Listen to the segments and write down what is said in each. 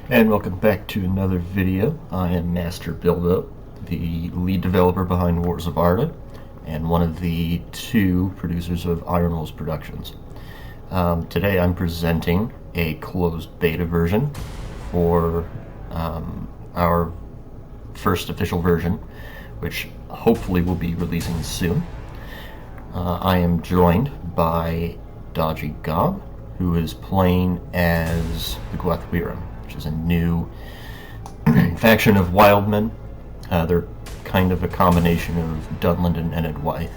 And welcome back to another video. I am Master Bilbo, the lead developer behind Wars of Arda, and one of the two producers of Iron Wolves Productions. Today I'm presenting a closed beta version for our first official version, which hopefully will be releasing soon. I am joined by DodgeyGob, who is playing as the Gwathwyram, which is a new faction of Wildmen. They're kind of a combination of Dunland and Enid Wythe.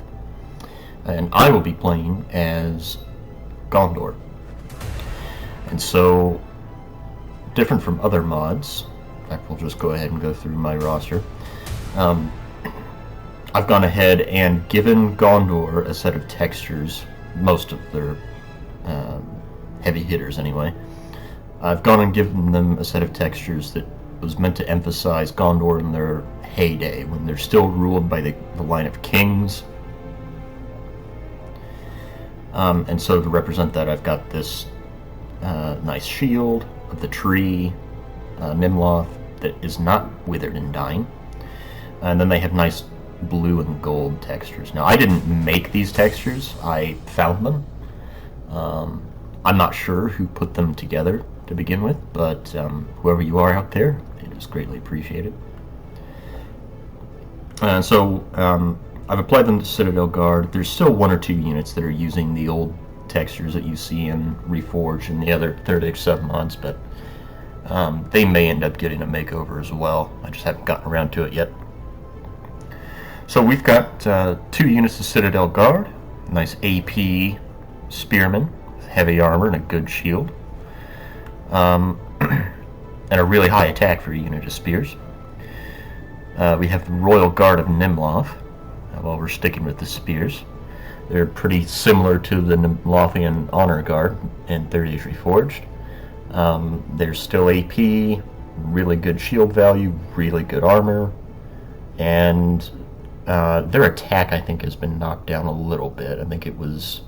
And I will be playing as Gondor. And so, different from other mods, in fact, we'll just go ahead and go through my roster. I've gone ahead and given Gondor a set of textures, most of their heavy hitters anyway. I've gone and given them a set of textures that was meant to emphasize Gondor in their heyday, when they're still ruled by the line of kings. And so to represent that, I've got this nice shield of the tree, Nimloth, that is not withered and dying. And then they have nice blue and gold textures. Now, I didn't make these textures, I found them. I'm not sure who put them together to begin with, but whoever you are out there, it is greatly appreciated. And so I've applied them to Citadel Guard. There's still one or two units that are using the old textures that you see in Reforged and the other Third Age submods, but they may end up getting a makeover as well. I just haven't gotten around to it yet. So we've got two units of Citadel Guard, nice AP spearmen with heavy armor and a good shield, and a really high attack for a unit of spears. We have the Royal Guard of Nimloth. While we're sticking with the spears, they're pretty similar to the Nimlothian Honor Guard in Third Age Reforged. They're still AP, really good shield value, really good armor, and their attack, I think, has been knocked down a little bit. I think it was...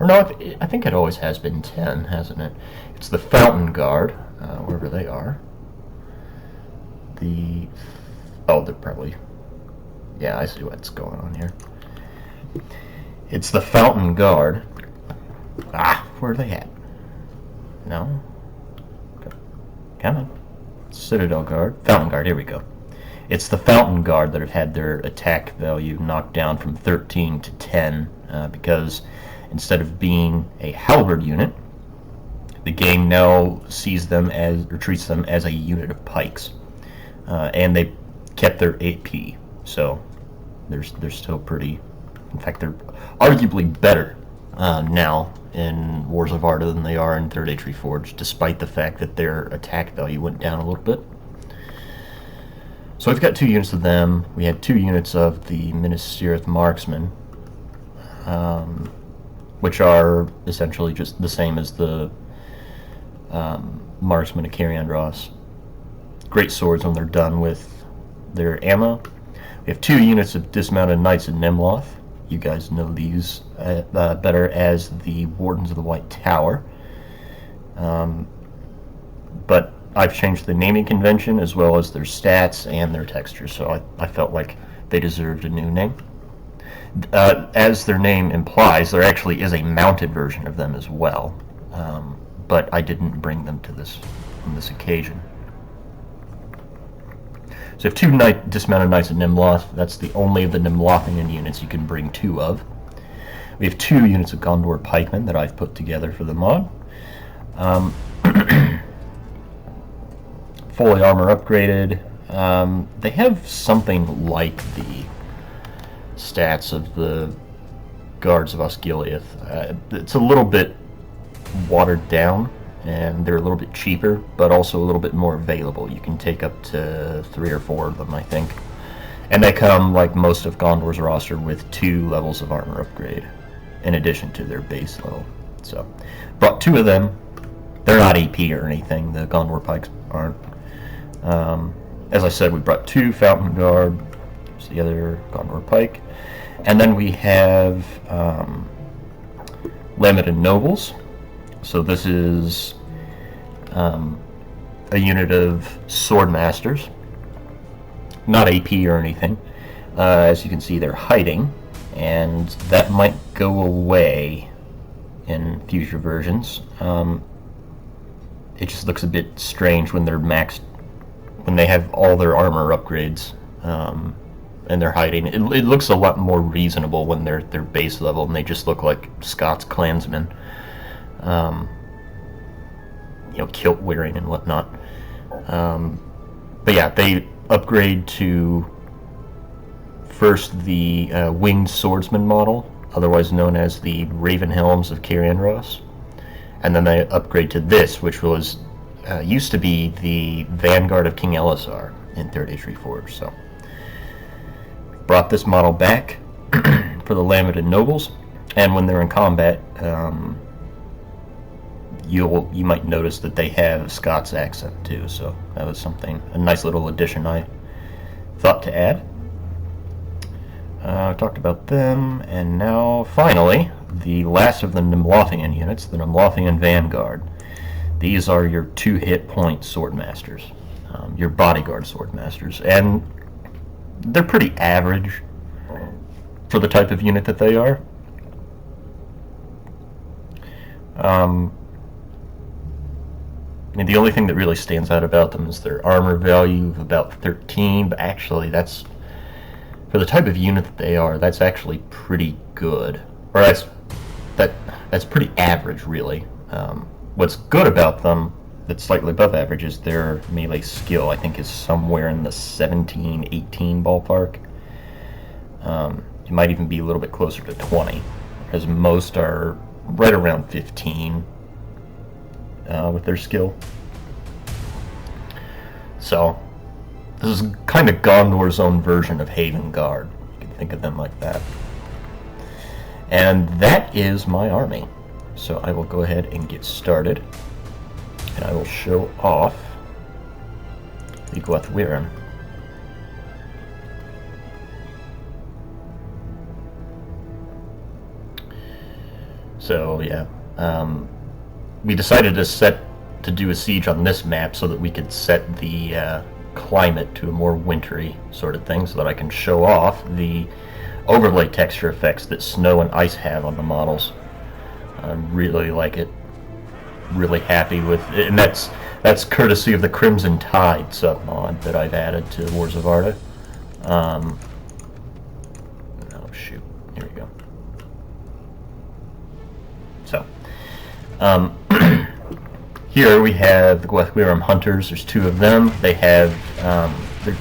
Or no, I think it always has been 10, hasn't it? It's the Fountain Guard, wherever they are. Oh, they're probably... Yeah, I see what's going on here. It's the Fountain Guard. Where are they at? No? Come on. Citadel Guard. Fountain Guard, here we go. It's the Fountain Guard that have had their attack value knocked down from 13 to 10, because instead of being a halberd unit, the game now sees them as, or treats them as a unit of pikes. And they kept their AP, so they're still pretty... In fact, they're arguably better now in Wars of Arda than they are in Third Age Reforged, despite the fact that their attack value went down a little bit. So we've got two units of them. We had two units of the Minas Tirith Marksmen, which are essentially just the same as the Marksmen of Cariandros. Great swords when they're done with their ammo. We have two units of Dismounted Knights of Nimloth. You guys know these better as the Wardens of the White Tower. But I've changed the naming convention as well as their stats and their textures, so I felt like they deserved a new name. As their name implies, there actually is a mounted version of them as well, but I didn't bring them to this on this occasion. So you have two Dismounted Knights of Nimloth. That's the only of the Nimlothian units you can bring two of. We have two units of Gondor pikemen that I've put together for the mod. Fully armor upgraded. They have something like the stats of the Guards of Osgiliath. It's a little bit watered down, and they're a little bit cheaper, but also a little bit more available. You can take up to 3 or 4 of them, I think. And they come, like most of Gondor's roster, with 2 levels of armor upgrade, in addition to their base level. So, brought 2 of them. They're not AP or anything, the Gondor pikes aren't. As I said, we brought 2 Fountain Guard. There's the other Gondor pike. And then we have Limited Nobles. So this is a a unit of Swordmasters, not AP or anything. As you can see, they're hiding, and that might go away in future versions. It just looks a bit strange when they're maxed, when they have all their armor upgrades, and they're hiding. It looks a lot more reasonable when they're base level and they just look like Scots clansmen, kilt wearing and whatnot. But yeah, they upgrade to first the winged swordsman model, otherwise known as the Raven Helms of Carianros, and then they upgrade to this, which was used to be the Vanguard of King Elisar in Third Age Reforged. So brought this model back for the Lambadin nobles, and when they're in combat, you might notice that they have Scots accent too. So that was a nice little addition I thought to add. I talked about them, and now finally the last of the Nimlothian units, the Nimlothian Vanguard. These are your 2-hit point Swordmasters, your bodyguard Swordmasters, and they're pretty average for the type of unit that they are. I mean, the only thing that really stands out about them is their armor value of about 13, but actually that's, for the type of unit that they are, that's actually pretty good. Or that's pretty average, really. What's good about them, that's slightly above average, is their melee skill. I think is somewhere in the 17, 18 ballpark. It might even be a little bit closer to 20, as most are right around 15 with their skill. So this is kind of Gondor's own version of Haven Guard. You can think of them like that. And that is my army. So I will go ahead and get started. And I will show off the Gwathwyren. So yeah, we decided to do a siege on this map so that we could set the climate to a more wintry sort of thing, so that I can show off the overlay texture effects that snow and ice have on the models. I really like it. Really happy with it, and that's courtesy of the Crimson Tide submod that I've added to Wars of Arda. Oh shoot, here we go. So, here we have the Gwathwyren Hunters. There's 2 of them. They have their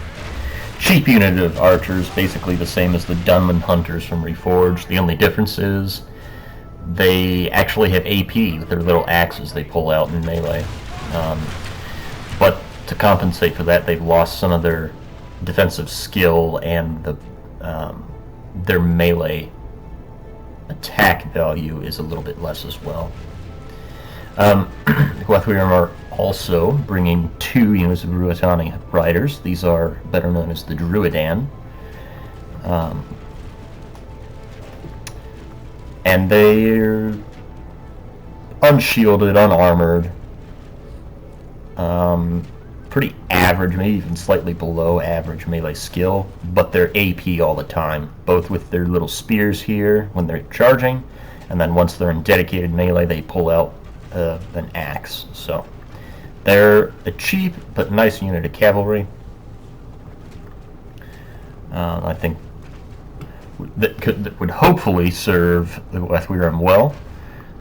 cheap unit of archers, basically the same as the Dunman Hunters from Reforged. The only difference is they actually have AP with their little axes they pull out in melee. But to compensate for that, they've lost some of their defensive skill, and their melee attack value is a little bit less as well. The Gwathwyren are also bringing 2 units of Ruatani riders. These are better known as the Druidan. And they're unshielded, unarmored, pretty average, maybe even slightly below average melee skill, but they're AP all the time, both with their little spears here when they're charging, and then once they're in dedicated melee, they pull out an axe. So they're a cheap but nice unit of cavalry. I think that would hopefully serve the Gwathwyren well.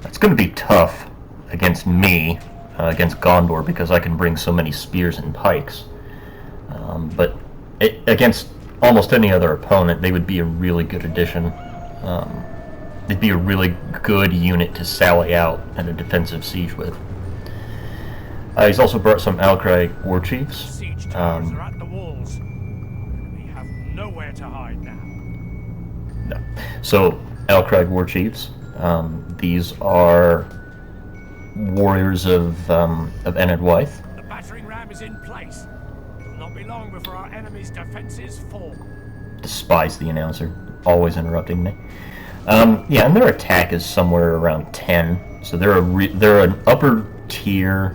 It's going to be tough against me, against Gondor, because I can bring so many spears and pikes. But against almost any other opponent, they would be a really good addition. They'd be a really good unit to sally out in a defensive siege with. He's also brought some Alcrag war chiefs. Siege towers are at the walls. We have nowhere to hide now. No. So, Alcrag war chiefs. These are warriors of Ened Wyth. The battering ram is in place. It will not be long before our enemy's defenses fall. Despise the announcer, always interrupting me. Yeah, and their attack is somewhere around 10. So they're an upper tier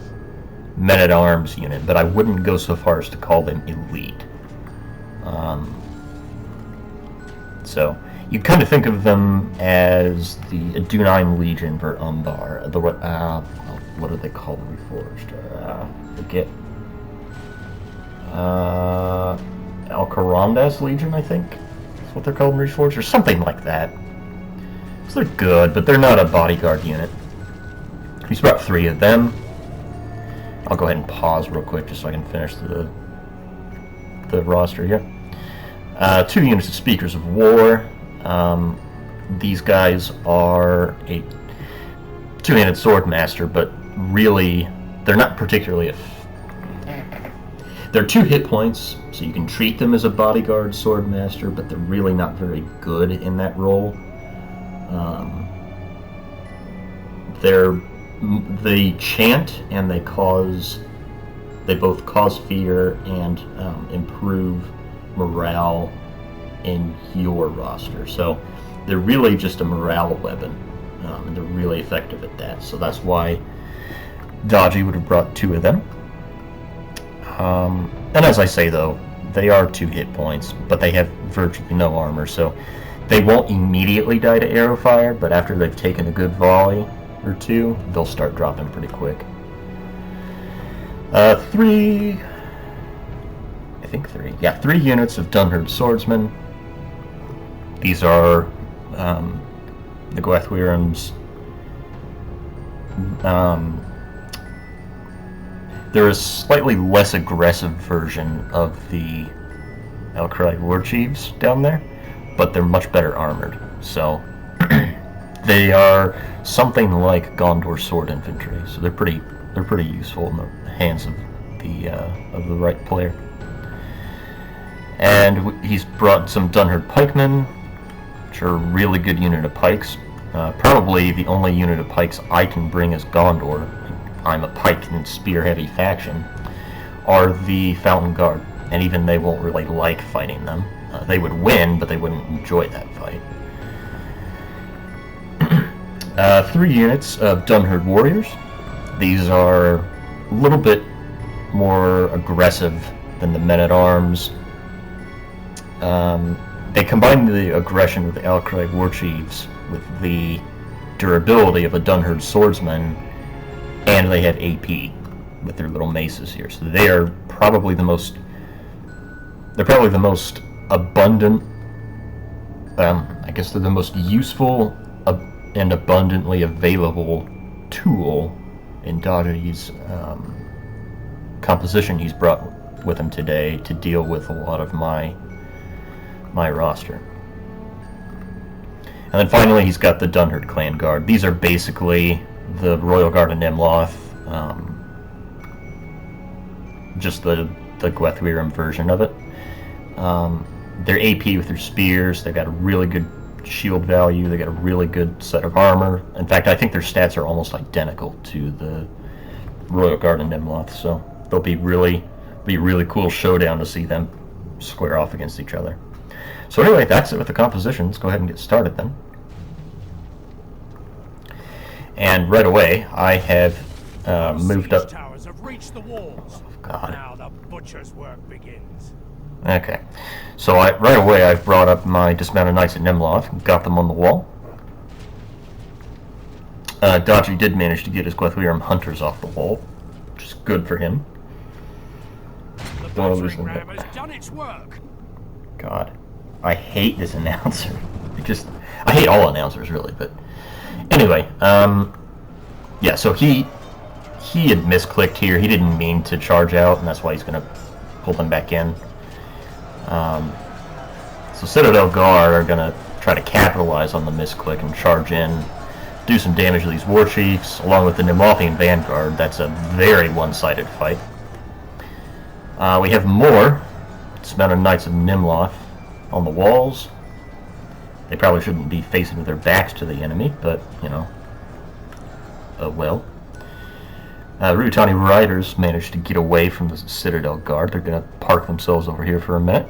men-at-arms unit, but I wouldn't go so far as to call them elite. So you kind of think of them as the Dunine Legion for Umbar. What do they call the Reforged? Forget. Alcarandas Legion, I think. That's what they're called in Reforged, or something like that. So they're good, but they're not a bodyguard unit. He's brought 3 of them. I'll go ahead and pause real quick just so I can finish the roster here. 2 units of Speakers of War. These guys are a 2-handed swordmaster, but really they're not particularly they're 2 hit points, so you can treat them as a bodyguard swordmaster, but they're really not very good in that role. They chant and they both cause fear and improve morale in your roster. So they're really just a morale weapon, and they're really effective at that. So that's why Dodgey would have brought 2 of them. And as I say though, they are 2 hit points, but they have virtually no armor, so they won't immediately die to arrow fire, but after they've taken a good volley or 2, they'll start dropping pretty quick. 3 units of Dunherd Swordsmen. These are the Gwathwyrm's. They're a slightly less aggressive version of the Elcride Warchiefs down there, but they're much better armored. So they are something like Gondor sword infantry. So they're pretty useful in the hands of the right player. And he's brought some Dunherd pikemen, which are a really good unit of pikes. Probably the only unit of pikes I can bring as Gondor, I'm a pike and spear heavy faction, are the Fountain Guard. And even they won't really like fighting them. They would win, but they wouldn't enjoy that fight. 3 units of Dunherd Warriors. These are a little bit more aggressive than the men-at-arms. They combine the aggression of the Alcride Warchiefs with the durability of a Dunherd Swordsman, and they have AP with their little maces here. So they are probably the most abundant, I guess they're the most useful and abundantly available tool in Dodgey's composition he's brought with him today to deal with a lot of my roster. And then finally he's got the Dunherd Clan Guard. These are basically the Royal Guard of Nimloth, just the Gwathwyrm version of it. They're AP with their spears. They've got a really good shield value. They got a really good set of armor. In fact, I think their stats are almost identical to the Royal Guard of Nimloth. So they'll be a really cool showdown to see them square off against each other. So anyway, that's it with the composition. Let's go ahead and get started then. And right away, I have moved up. Towers have reached the walls. Oh, God. Now the butcher's work begins. Okay, so right away I've brought up my dismounted knights at Nimloth and got them on the wall. Dodgey did manage to get his Gwathwyrm hunters off the wall, which is good for him. The Don't wanna lose butchering them. ram has done its work. God, I hate this announcer. I hate all announcers really, but anyway, yeah. So he had misclicked here. He didn't mean to charge out, and that's why he's going to pull them back in. So Citadel Guard are going to try to capitalize on the misclick and charge in, do some damage to these Warchiefs, along with the Nimlothian Vanguard. That's a very one-sided fight. We have more dismounted Knights of Nimloth on the walls. They probably shouldn't be facing with their backs to the enemy, but, you know, oh well. Rutani Riders managed to get away from the Citadel Guard. They're going to park themselves over here for a minute,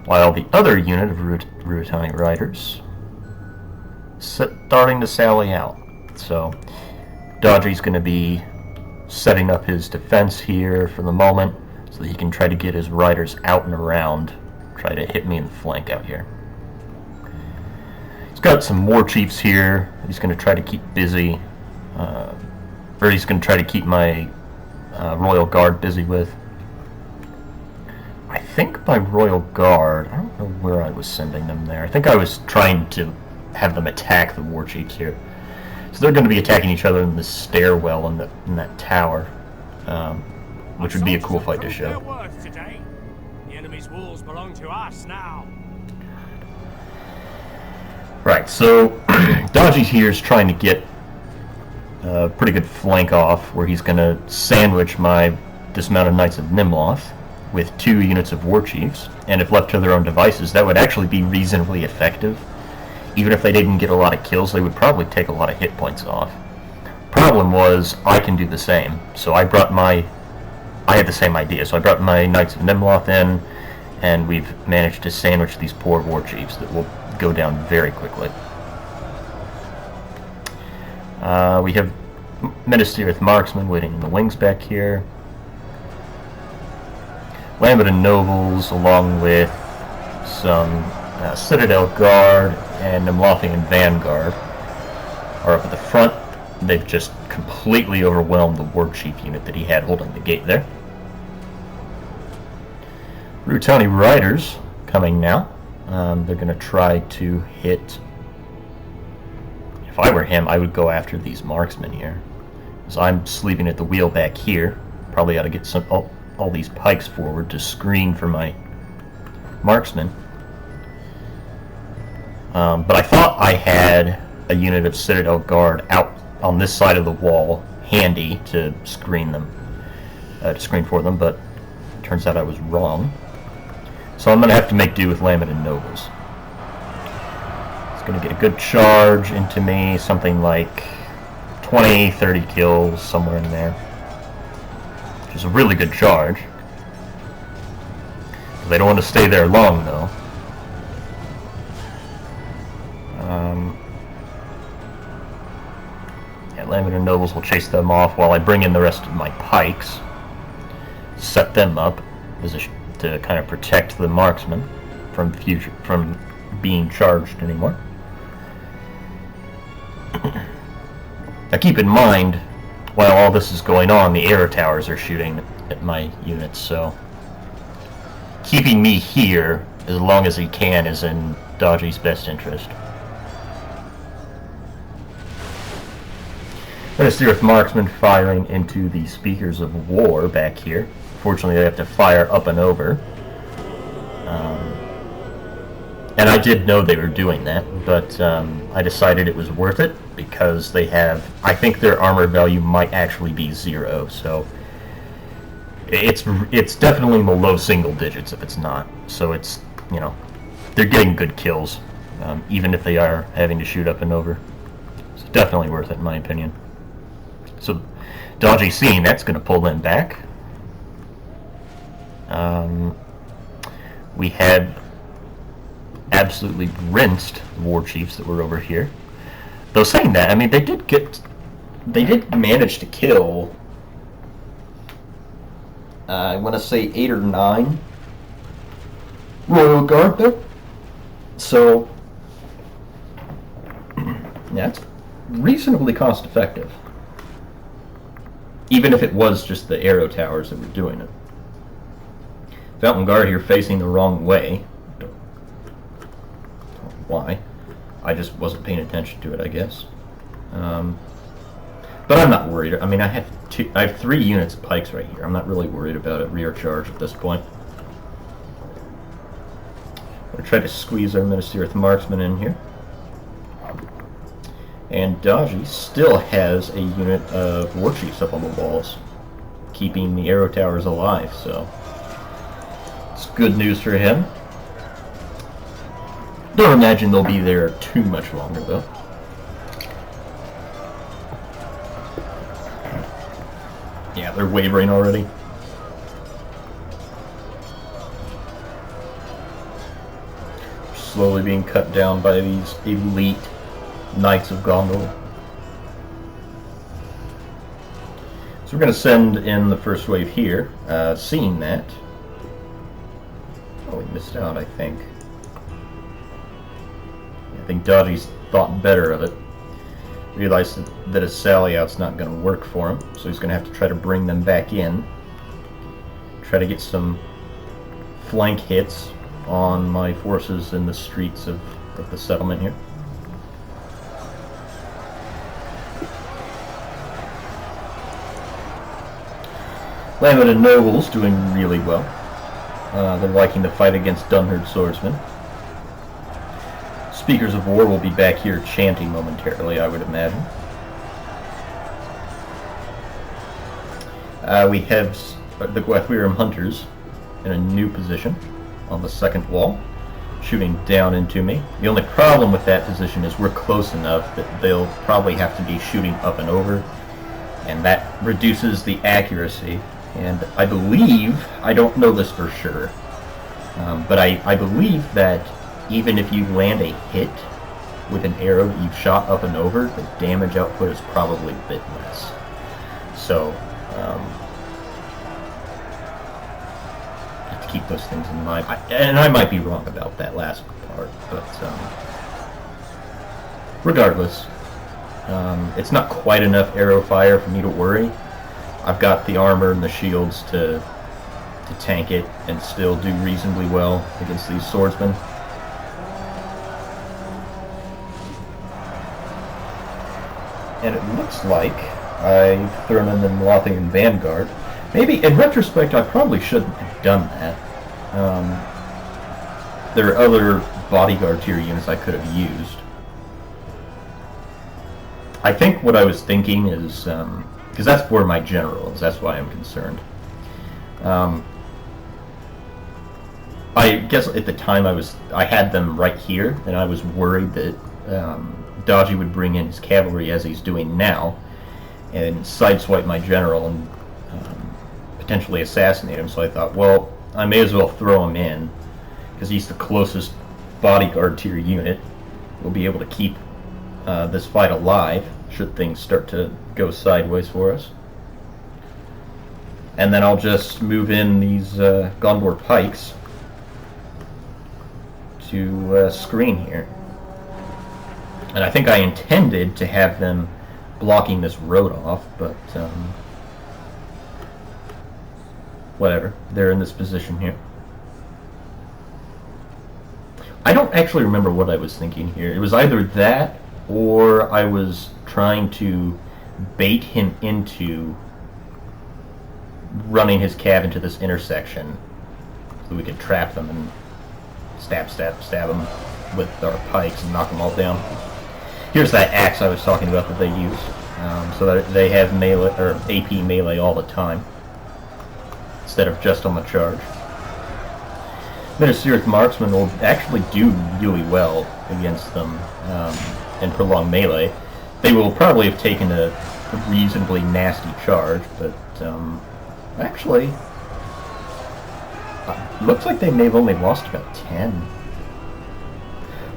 while the other unit of Rutani Riders starting to sally out. So Dodgey's going to be setting up his defense here for the moment so that he can try to get his riders out and around, try to hit me in the flank out here. He's got some war chiefs here he's going to try to keep busy, or he's going to try to keep my Royal Guard busy with. I think my Royal Guard, I don't know where I was sending them there. I think I was trying to have them attack the war chiefs here. So they're going to be attacking each other in this stairwell in that tower, which would be a cool fight to show. The enemy's walls belong to us now. Right, so Dodgey here is trying to get a pretty good flank off, where he's going to sandwich my dismounted Knights of Nimloth with 2 units of war chiefs, and if left to their own devices, that would actually be reasonably effective. Even if they didn't get a lot of kills, they would probably take a lot of hit points off. Problem was, I can do the same, so I had the same idea, so I brought my Knights of Nimloth in, and we've managed to sandwich these poor war chiefs that will go down very quickly. We have Ministerial Marksmen waiting in the wings back here. Lambda Nobles, along with some Citadel Guard and Nimlothian Vanguard, are up at the front. They've just completely overwhelmed the war chief unit that he had holding the gate there. Rutani Riders coming now. They're going to try to hit... If I were him, I would go after these marksmen here. So I'm sleeping at the wheel back here. Probably ought to get some all these pikes forward to screen for my marksmen. But I thought I had a unit of Citadel Guard out on this side of the wall, handy to screen them, for them, but it turns out I was wrong. So I'm going to have to make do with Lambda Nobles. It's going to get a good charge into me, something like 20, 30 kills, somewhere in there. Which is a really good charge. They don't want to stay there long, though. Lambda Nobles will chase them off while I bring in the rest of my pikes. Set them up to kind of protect the marksmen from being charged anymore. Now keep in mind, while all this is going on, the arrow towers are shooting at my units, so keeping me here as long as he can is in Dodgey's best interest. Ministerial Marksmen firing into the Speakers of War back here. Fortunately, they have to fire up and over. And I did know they were doing that, but I decided it was worth it because they have... I think their armor value might actually be 0, so... It's definitely in the low single digits if it's not. So it's, you know, they're getting good kills, even if they are having to shoot up and over. It's definitely worth it in my opinion. So, Dodgey seeing that's going to pull them back. We had absolutely rinsed war chiefs that were over here. Though saying that, I mean, they did manage to kill, I want to say 8 or 9 Royal Guard there. So, yeah, it's reasonably cost effective. Even if it was just the arrow towers that were doing it. Fountain Guard here facing the wrong way. Don't know why. I just wasn't paying attention to it, I guess. But I'm not worried. I mean, I have 3 units of pikes right here. I'm not really worried about a rear charge at this point. I'm going to try to squeeze our Ministerial Marksman in here. And Dodgey still has a unit of war chiefs up on the walls, keeping the arrow towers alive, so it's good news for him. Don't imagine they'll be there too much longer, though. Yeah, they're wavering already. Slowly being cut down by these elite Knights of Gondor. So we're going to send in the first wave here. Seeing that... Oh, we missed out, I think. I think Dodgey's thought better of it. Realized that a sally out's not going to work for him, so he's going to have to try to bring them back in. Try to get some flank hits on my forces in the streets of the settlement here. Landmen and nobles doing really well. They're liking the fight against Dunherd swordsmen. Speakers of war will be back here chanting momentarily, I would imagine. We have the Gwathwerim hunters in a new position on the second wall, shooting down into me. The only problem with that position is we're close enough that they'll probably have to be shooting up and over, and that reduces the accuracy. And I believe, I don't know this for sure, but I believe that even if you land a hit with an arrow that you've shot up and over, the damage output is probably a bit less. So, have to keep those things in mind. And I might be wrong about that last part, but regardless, it's not quite enough arrow fire for me to worry. I've got the armor and the shields to tank it and still do reasonably well against these swordsmen. And it looks like I've thrown in the Lothian Vanguard. Maybe, in retrospect, I probably shouldn't have done that. There are other bodyguard tier units I could have used. I think what I was thinking is, because that's where my general is, that's why I'm concerned. I guess at the time I had them right here, and I was worried that Dodgey would bring in his cavalry as he's doing now, and sideswipe my general and potentially assassinate him. So I thought, well, I may as well throw him in, because he's the closest bodyguard tier unit. We'll be able to keep this fight alive should things start to go sideways for us. And then I'll just move in these Gondor pikes to screen here. And I think I intended to have them blocking this road off, but whatever. They're in this position here. I don't actually remember what I was thinking here. It was either that, or I was trying to bait him into running his cav into this intersection so we could trap them and stab them with our pikes and knock them all down. Here's that axe I was talking about that they use, so that they have melee or AP melee all the time instead of just on the charge. Ministerial marksmen will actually do really well against them in prolonged melee. They will probably have taken a reasonably nasty charge, but actually, looks like they may have only lost about 10.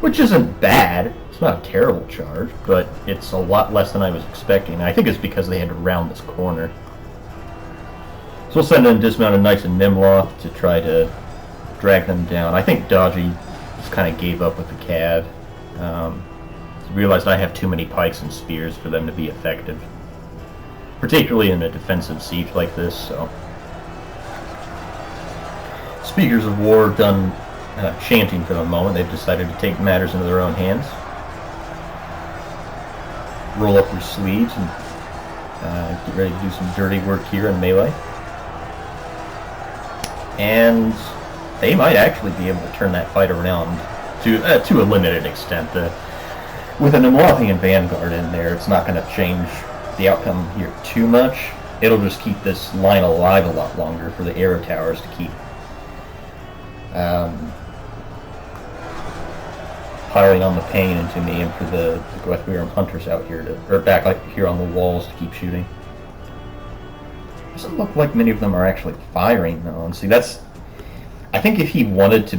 Which isn't bad. It's not a terrible charge, but it's a lot less than I was expecting. I think it's because they had to round this corner. So we'll send in dismounted knights and Nimloth to try to drag them down. I think Dodgey just kind of gave up with the cav. Realized I have too many pikes and spears for them to be effective, particularly in a defensive siege like this. So, Speakers of War done chanting for the moment. They've decided to take matters into their own hands, roll up their sleeves, and get ready to do some dirty work here in melee. And they might actually be able to turn that fight around to a limited extent. With an Lothian Vanguard in there, it's not going to change the outcome here too much. It'll just keep this line alive a lot longer for the arrow towers to keep piling on the pain into me, and for the Gwathwerim hunters out here or back like here on the walls to keep shooting. Doesn't look like many of them are actually firing though. And see, that's, I think if he wanted to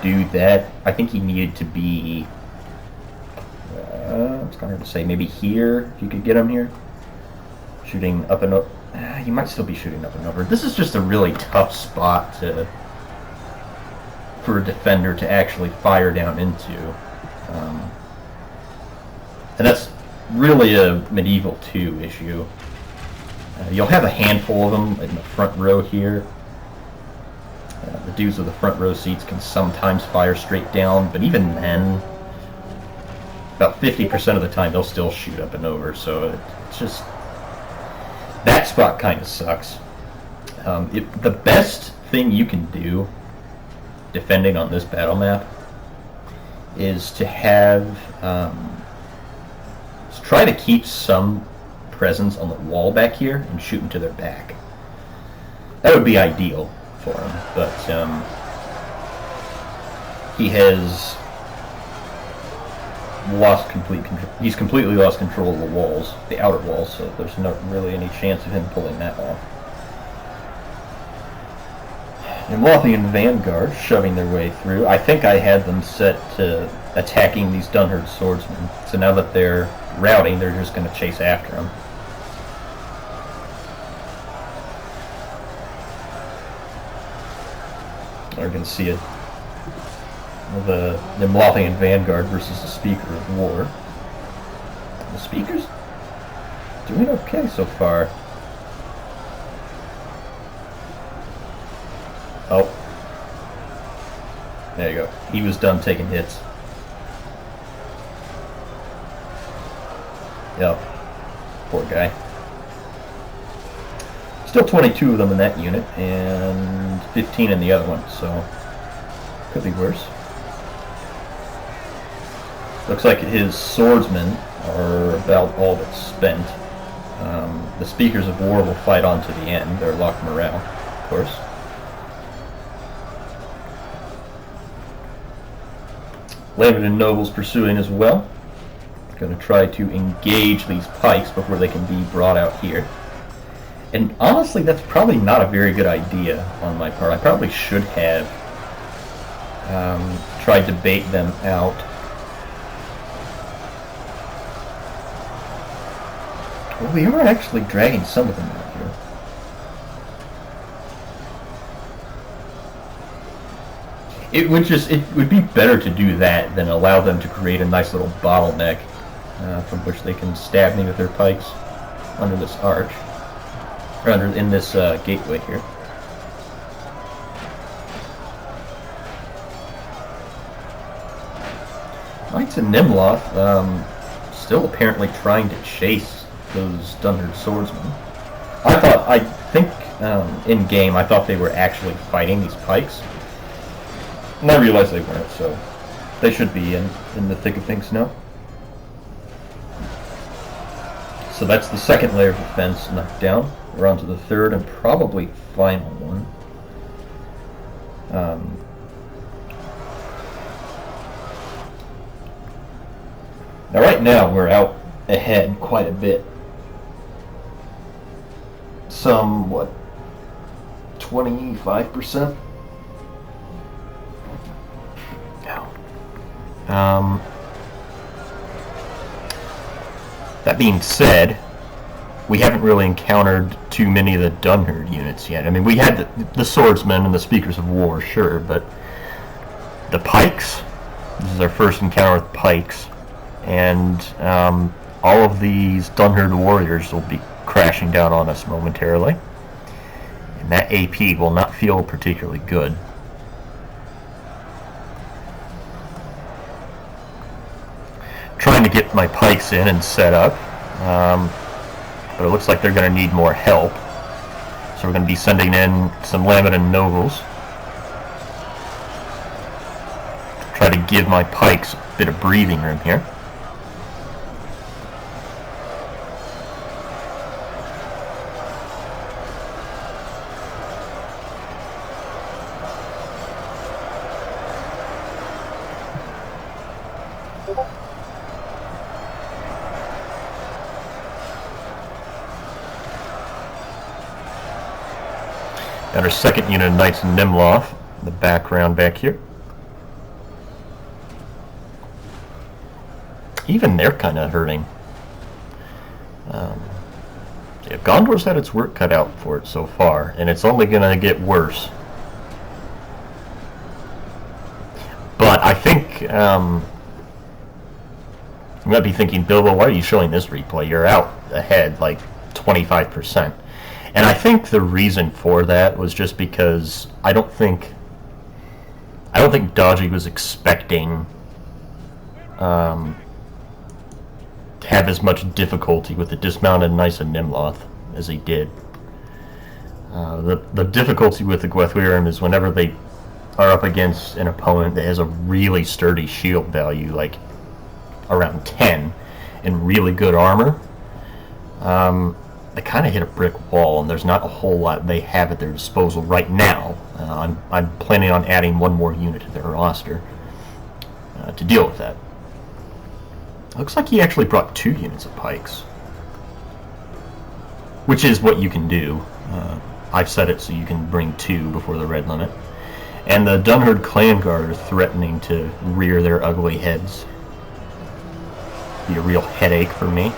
do that, I think he needed to be. It's kind of hard to say. Maybe here, if you could get him here. Shooting up and over. He might still be shooting up and over. This is just a really tough spot for a defender to actually fire down into. And that's really a Medieval 2 issue. You'll have a handful of them in the front row here. The dudes with the front row seats can sometimes fire straight down, but even then, about 50% of the time they'll still shoot up and over, so it's just... that spot kind of sucks. The best thing you can do defending on this battle map is to have... try to keep some presence on the wall back here and shoot into their back. That would be ideal for him, but he has lost complete control. He's completely lost control of the walls, the outer walls, so there's not really any chance of him pulling that off. And Lothian Vanguard shoving their way through. I think I had them set to attacking these Dunherd swordsmen, so now that they're routing, they're just going to chase after them. We're going to see it. The Lothian Vanguard versus the Speaker of War. The Speaker's doing okay so far. Oh. There you go. He was done taking hits. Yep. Poor guy. Still 22 of them in that unit, and 15 in the other one, so could be worse. Looks like his swordsmen are about all but spent. The Speakers of War will fight on to the end. They're locked morale, of course. Landed and nobles pursuing as well. Going to try to engage these pikes before they can be brought out here. And honestly, that's probably not a very good idea on my part. I probably should have tried to bait them out. Well, we are actually dragging some of them out here. It would be better to do that than allow them to create a nice little bottleneck from which they can stab me with their pikes under this arch, or in this gateway here. Knights and Nimloth still apparently trying to chase those Dunherd swordsmen. I think in game I thought they were actually fighting these pikes. And I realized they weren't, so they should be in the thick of things now. So that's the second layer of defense knocked down. We're on to the third and probably final one. Now right now we're out ahead quite a bit. Some, what, 25%? That being said, we haven't really encountered too many of the Dunherd units yet. I mean, we had the swordsmen and the Speakers of War, sure, but the pikes, this is our first encounter with pikes, and all of these Dunherd warriors will be crashing down on us momentarily, and that AP will not feel particularly good. Trying to get my pikes in and set up, but it looks like they're going to need more help, so we're going to be sending in some Laminin nobles to try to give my pikes a bit of breathing room here. And our second unit of Knights and Nimloth in the background back here. Even they're kind of hurting. Yeah, Gondor's had its work cut out for it so far, and it's only gonna get worse. But I think, you might be thinking, Bilbo, why are you showing this replay? You're out ahead, like, 25%. And I think the reason for that was just because I don't think Dodgey was expecting to have as much difficulty with the dismounted Knights of Nimloth as he did. The difficulty with the Gwathwyrim is whenever they are up against an opponent that has a really sturdy shield value, like around 10, and really good armor, they kind of hit a brick wall, and there's not a whole lot they have at their disposal right now. I'm planning on adding one more unit to their roster to deal with that. Looks like he actually brought 2 units of pikes, which is what you can do. I've set it so you can bring 2 before the red limit. And the Dunherd Clan Guard are threatening to rear their ugly heads. Be a real headache for me.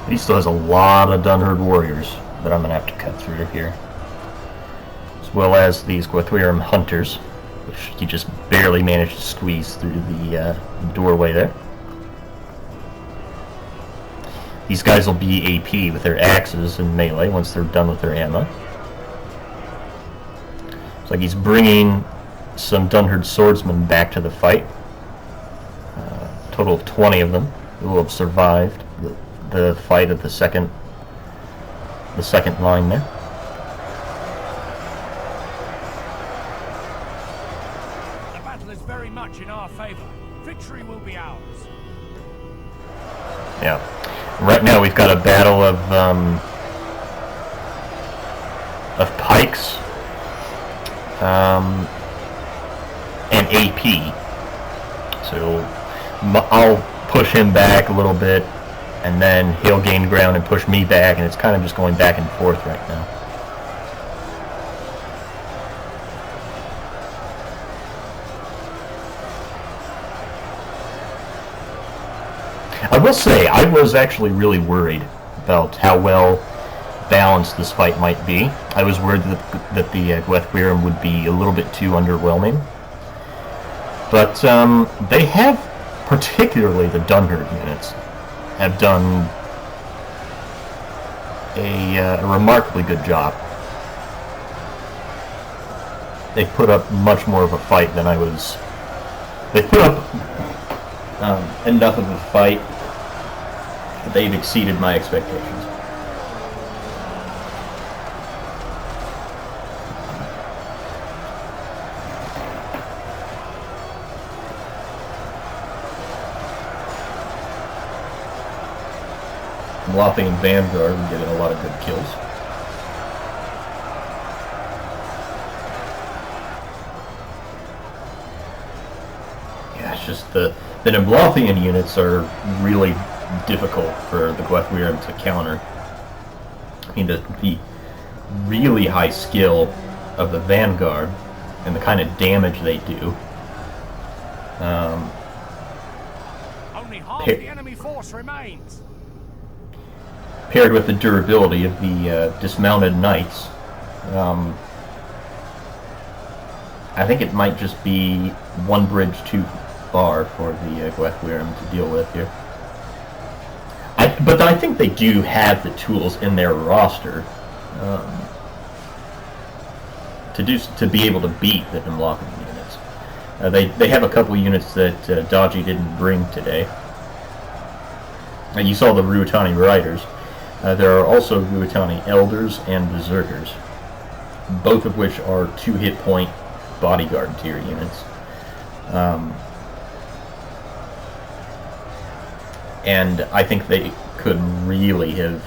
He still has a lot of Dunherd warriors that I'm going to have to cut through here. As well as these Gwathwyrim hunters, which he just barely managed to squeeze through the doorway there. These guys will be AP with their axes and melee once they're done with their ammo. Looks like he's bringing some Dunherd swordsmen back to the fight. Total of 20 of them who will have survived the fight of the second line there. The battle is very much in our favor. Victory will be ours. Yeah. Right now we've got a battle of pikes and AP. So I'll push him back a little bit, and then he'll gain ground and push me back, and it's kind of just going back and forth right now. I will say, I was actually really worried about how well balanced this fight might be. I was worried that the Gwathwyrim would be a little bit too underwhelming. But they have, particularly the Dunherd units, have done a remarkably good job. They put up much more of a fight than I was... They put up enough of a fight that they've exceeded my expectations. Lothian Vanguard and getting a lot of good kills. Yeah, it's just the Nimlothian units are really difficult for the Gwathwyrim to counter. I mean, the really high skill of the Vanguard and the kind of damage they do. Only half the enemy force remains. Paired with the durability of the dismounted knights, I think it might just be one bridge too far for the Gwathwyrim to deal with here. But I think they do have the tools in their roster to be able to beat the Nimlothian units. They have a couple units that Dodgey didn't bring today. You saw the Ruatani Riders. There are also Ruatani Elders and Berserkers, both of which are 2 hit point bodyguard tier units. And I think they could really have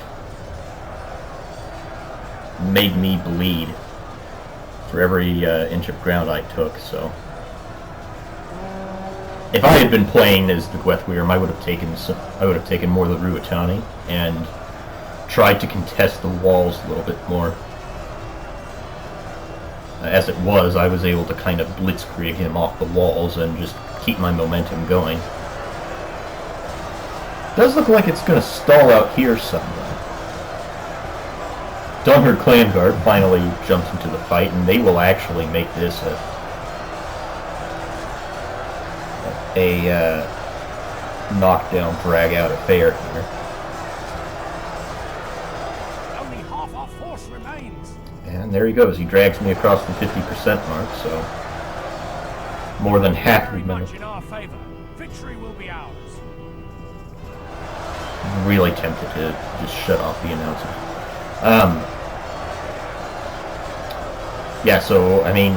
made me bleed for every inch of ground I took, so... If I had been playing as the Gwathwyrim, I would have taken more of the Ruatani and tried to contest the walls a little bit more. As it was, I was able to kind of blitzkrieg him off the walls and just keep my momentum going. Does look like it's going to stall out here somewhere. Dunher Clan Guard finally jumps into the fight, and they will actually make this a knockdown, drag-out affair here. Only half our force remains. And there he goes. He drags me across the 50% mark, so more than half Very of them. much in our favor. Victory will be ours. Really tempted to just shut off the announcers. Yeah, so, I mean,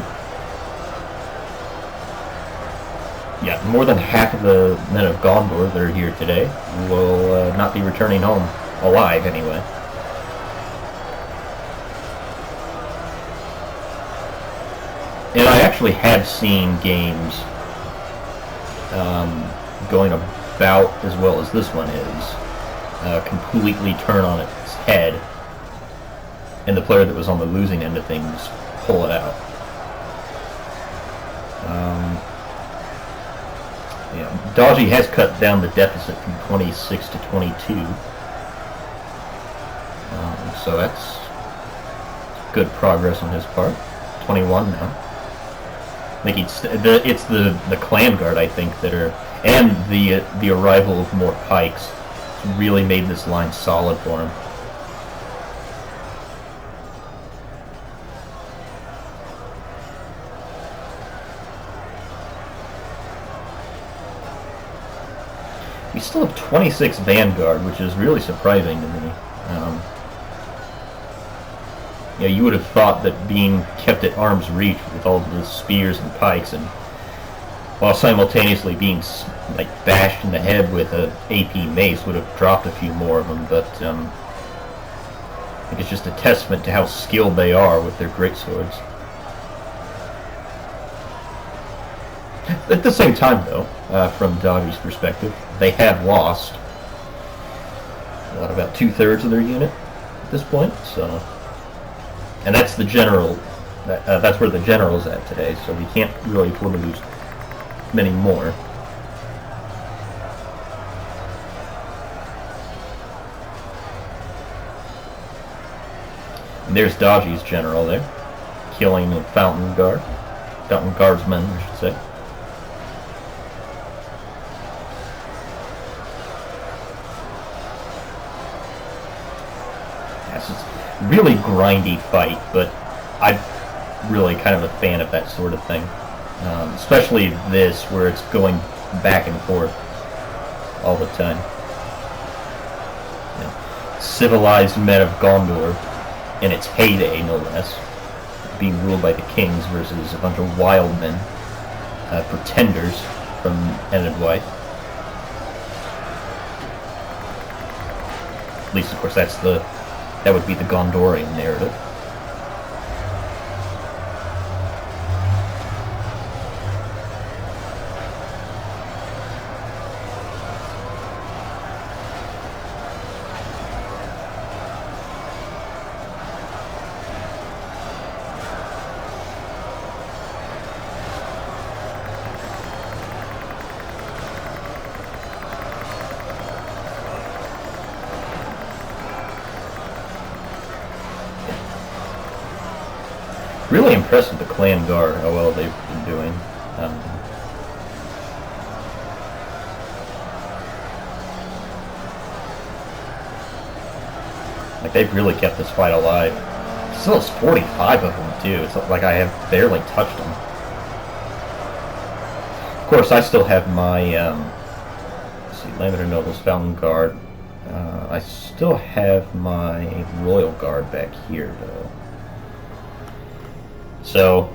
yeah, more than half of the men of Gondor that are here today will not be returning home alive, anyway. And I actually have seen games going about as well as this one is, completely turn on its head, and the player that was on the losing end of things pull it out. Yeah, Dodgey has cut down the deficit from 26 to 22, so that's good progress on his part. 21 now. I think it's the clan guard, I think, that are, and the arrival of more pikes really made this line solid for him. We still have 26 Vanguard, which is really surprising to me. Yeah, you would have thought that being kept at arm's reach with all the spears and pikes, and while simultaneously being like bashed in the head with a AP mace, would have dropped a few more of them. But I think it's just a testament to how skilled they are with their greatswords. At the same time, though, from Dodgey's perspective, they have lost about 2/3 of their unit at this point. So, and that's the general. That's where the general's at today. So we can't really afford to lose many more. And there's Dodgey's general there, killing a Fountain Guardsmen, I should say. Yes, it's a really grindy fight, but I'm really kind of a fan of that sort of thing. Especially this, where it's going back and forth all the time. You know, civilized men of Gondor, in its heyday, no less, being ruled by the kings versus a bunch of wild men, pretenders from Enid White. At least, of course, that would be the Gondorian narrative. Really impressed with the clan guard, how well they've been doing. Like, they've really kept this fight alive. Still has 45 of them, too. It's like I have barely touched them. Of course, I still have my, let's see, Lambert Noble's Fountain Guard. I still have my Royal Guard back here, though. So,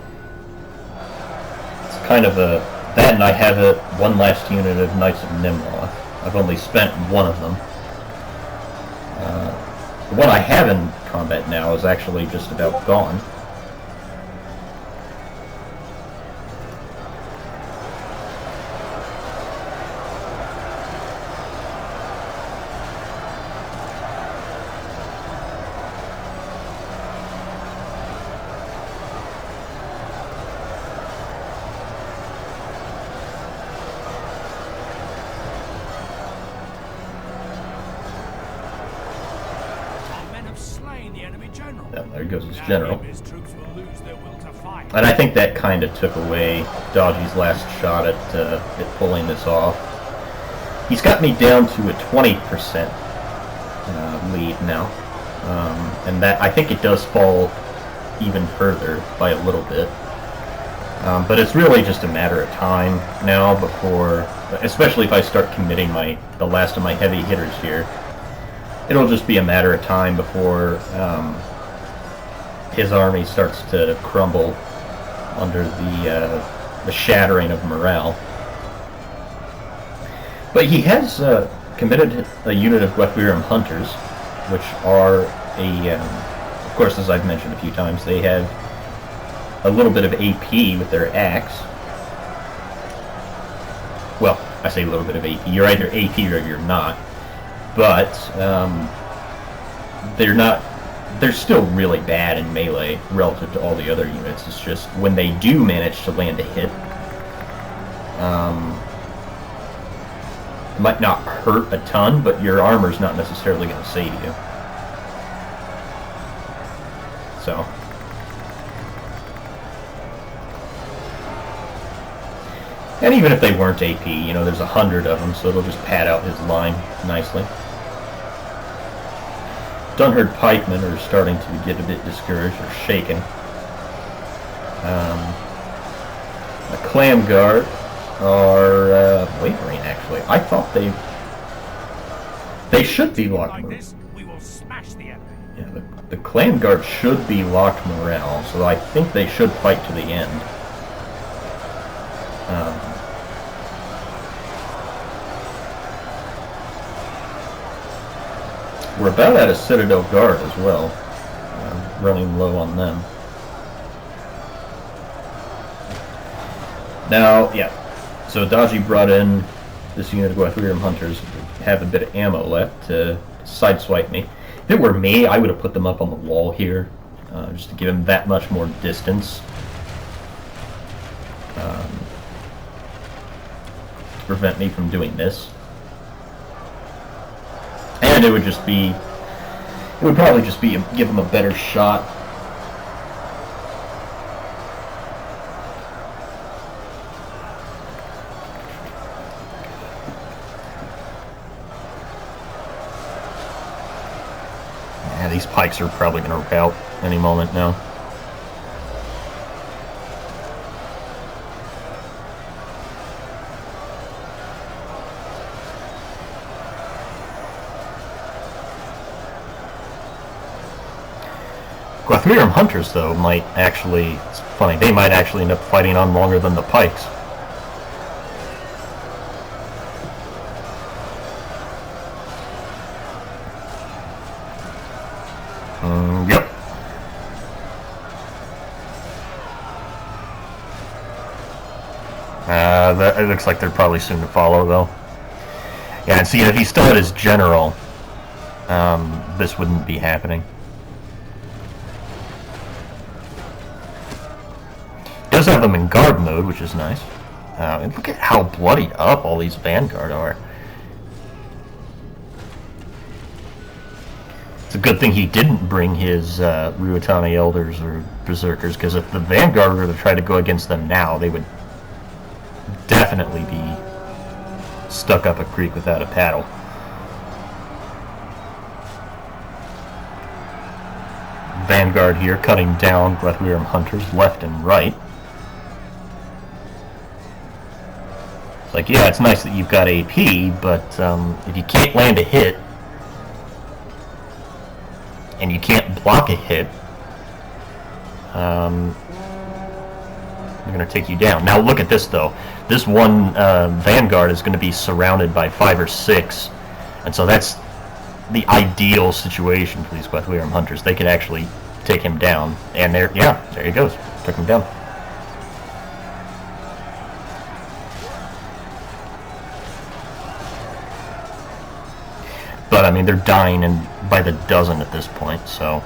it's kind of a... That, and I have one last unit of Knights of Nimroth. I've only spent one of them. The one I have in combat now is actually just about gone. enemy general. Yeah, there goes his Without general. him, his troops will lose their will to fight. And I think that kind of took away Dodgey's last shot at pulling this off. He's got me down to a 20% lead now. And that, I think it does fall even further by a little bit. But it's really just a matter of time now before, especially if I start committing the last of my heavy hitters here, it'll just be a matter of time before his army starts to crumble under the shattering of morale. But he has committed a unit of Guthrum hunters, which are of course, as I've mentioned a few times, they have a little bit of AP with their axe. Well, I say a little bit of AP. You're either AP or you're not. But they're still really bad in melee relative to all the other units. It's just when they do manage to land a hit, it might not hurt a ton, but your armor's not necessarily going to save you. So, and even if they weren't AP, you know, there's 100 of them, so it'll just pad out his line nicely. Dunherd pikemen are starting to get a bit discouraged or shaken. The clam guard are wavering, actually. I thought they should be locked. Like this, we will smash the enemy. Yeah, the clan guard should be locked morale, so I think they should fight to the end. We're about at a Citadel guard as well, running low on them. Now, yeah, so Dodgey brought in this unit of Guthrum hunters who have a bit of ammo left to sideswipe me. If it were me, I would have put them up on the wall here, just to give them that much more distance. To prevent me from doing this. And it would probably just be give them a better shot. Yeah, these pikes are probably going to rout any moment now. Guthrum hunters, though, might actually, it's funny, they might actually end up fighting on longer than the pikes. Yep. It looks like they're probably soon to follow, though. Yeah, and see, if he still had his general, this wouldn't be happening. Does have them in guard mode, which is nice. And look at how bloodied up all these Vanguard are. It's a good thing he didn't bring his Ruatani Elders or Berserkers, because if the Vanguard were to try to go against them now, they would definitely be stuck up a creek without a paddle. Vanguard here cutting down Guthrum hunters left and right. It's like, yeah, it's nice that you've got AP, but if you can't land a hit and you can't block a hit, they're going to take you down. Now look at this, though. This one Vanguard is going to be surrounded by 5 or 6, and so that's the ideal situation for these Guthrum hunters. They could actually take him down, and there he goes. Took him down. But I mean, they're dying by the dozen at this point, so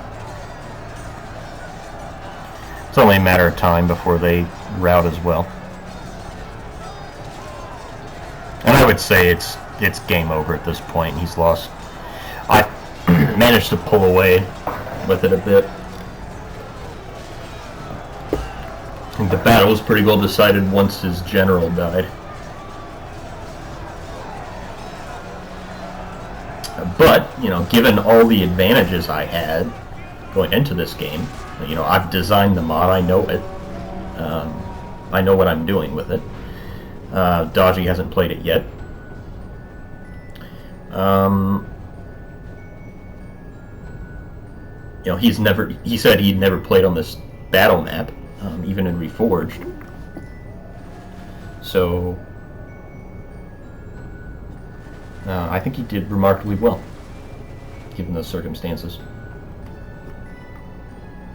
it's only a matter of time before they rout as well. And I would say it's game over at this point. He's lost. I managed to pull away with it a bit. I think the battle was pretty well decided once his general died. But, you know, given all the advantages I had going into this game, you know, I've designed the mod, I know it. I know what I'm doing with it. Dodgey hasn't played it yet. You know, he said he'd never played on this battle map, even in Reforged. So, I think he did remarkably well, given those circumstances.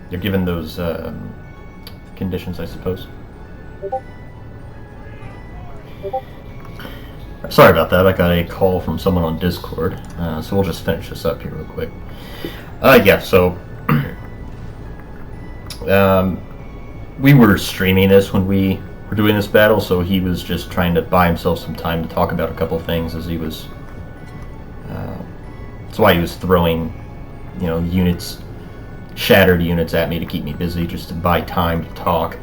They're given those conditions, I suppose. Sorry about that, I got a call from someone on Discord, so we'll just finish this up here real quick. Yeah, so we were streaming this when we were doing this battle, so he was just trying to buy himself some time to talk about a couple things as he was... that's why he was throwing, you know, units, shattered units at me to keep me busy, just to buy time to talk.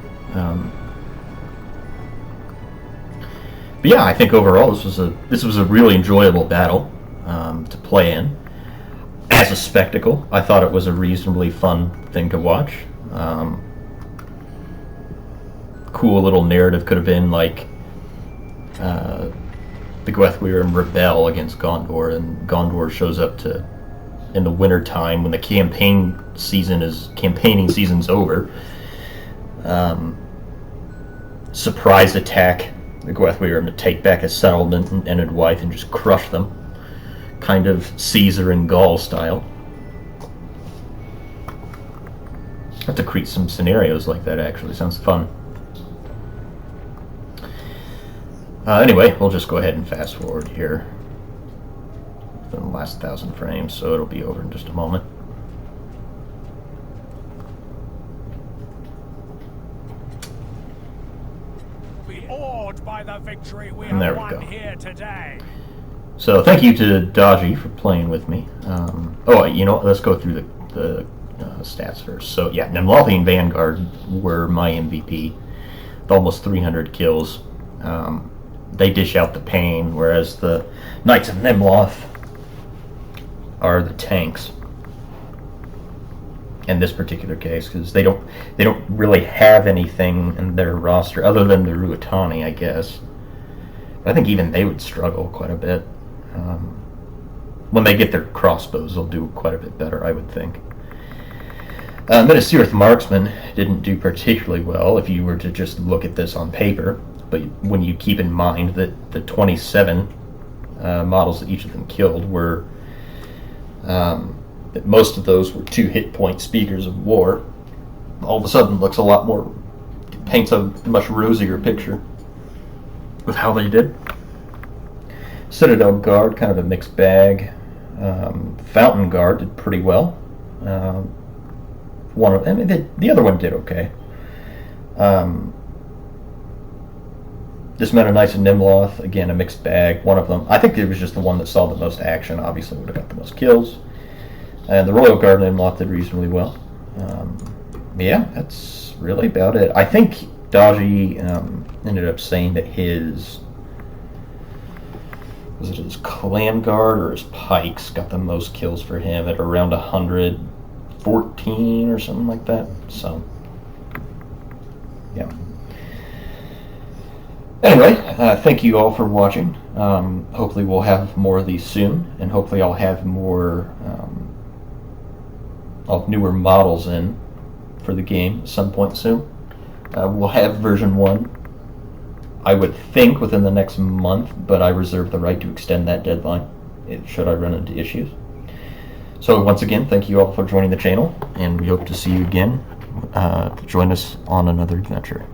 But yeah, I think overall this was a really enjoyable battle to play in. As a spectacle, I thought it was a reasonably fun thing to watch. Cool little narrative could have been like the Gwethweir rebel against Gondor, and Gondor shows up in the winter time when the campaigning season's over. Surprise attack the Gwethweir to take back a settlement in Enedwythe and just crush them. Kind of Caesar and Gaul style. I have to create some scenarios like that, actually. Sounds fun. Anyway, we'll just go ahead and fast forward here. For the last 1,000 frames, so it'll be over in just a moment. Be awed by the victory we And there have we won go. here today. So thank you to Dodgey for playing with me. Oh, you know what? Let's go through the stats first. So yeah, Nimlothian Vanguard were my MVP, with almost 300 kills. They dish out the pain, whereas the Knights of Nimloth are the tanks. In this particular case, because they don't really have anything in their roster other than the Ruatani, I guess. But I think even they would struggle quite a bit. When they get their crossbows, they'll do quite a bit better, I would think. Minas Marksman didn't do particularly well if you were to just look at this on paper, but when you keep in mind that the 27 models that each of them killed were, that most of those were 2 hit point speakers of war, all of a sudden looks a lot more, paints a much rosier picture with how they did. Citadel Guard, kind of a mixed bag. Fountain Guard did pretty well. The other one did okay. Dismounted Knights of Nimloth, again a mixed bag. One of them, I think it was just the one that saw the most action, obviously would have got the most kills. And the Royal Guard Nimloth did reasonably well. Yeah, that's really about it. I think Dodgey ended up saying that his Clan Guard or his Pikes got the most kills for him at around 114 or something like that. So, yeah. Anyway, thank you all for watching. Hopefully we'll have more of these soon, and hopefully I'll have more newer models in for the game at some point soon. We'll have version 1, I would think, within the next month, but I reserve the right to extend that deadline should I run into issues. So once again, thank you all for joining the channel, and we hope to see you again to join us on another adventure.